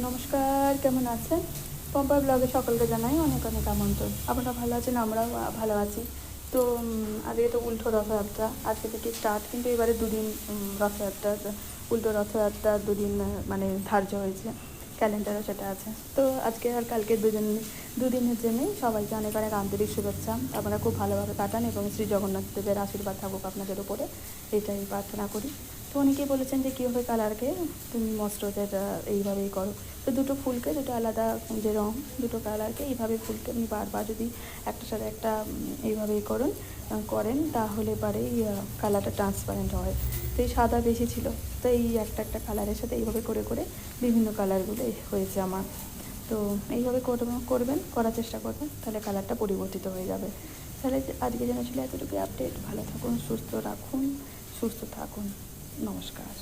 নমস্কার, কেমন আছেন? পম্পা ব্লগে সকলকে জানাই অনেক অনেক আমন্ত্রণ। আপনারা ভালো আছেন, আমরাও ভালো আছি। তো আজকে তো উল্টো রথযাত্রা, আজকে থেকে স্টার্ট, কিন্তু এবারে দুদিন রথযাত্রা, উল্টো রথযাত্রা দুদিন মানে ধার্য হয়েছে, ক্যালেন্ডারে সেটা আছে। তো আজকে আর কালকে দুদিনের জন্যই সবাইকে অনেক অনেক আন্তরিক শুভেচ্ছা। আপনারা খুব ভালোভাবে কাটান এবং শ্রী জগন্নাথ দেবের আশীর্বাদ থাকুক আপনাদের উপরে, এটাই প্রার্থনা করি। তো অনেকেই বলেছেন যে কীভাবে কালারকে তুমি মস্টদের এইভাবেই করো। তো দুটো ফুলকে, দুটো আলাদা যে রঙ, দুটো কালারকে এইভাবে ফুলকে আপনি বারবার যদি একটার সাথে একটা এইভাবেই করেন তাহলে পারেই কালারটা ট্রান্সপারেন্ট হয়। তো এই সাদা বেশি ছিল, তো এই একটা একটা কালারের সাথে এইভাবে করে করে বিভিন্ন কালারগুলো হয়েছে আমার। তো এইভাবে করবেন, করার চেষ্টা করবেন, তাহলে কালারটা পরিবর্তিত হয়ে যাবে। তাহলে আজকে যেন ছিল এতটুকু আপডেট। ভালো থাকুন, সুস্থ থাকুন। নমস্কার।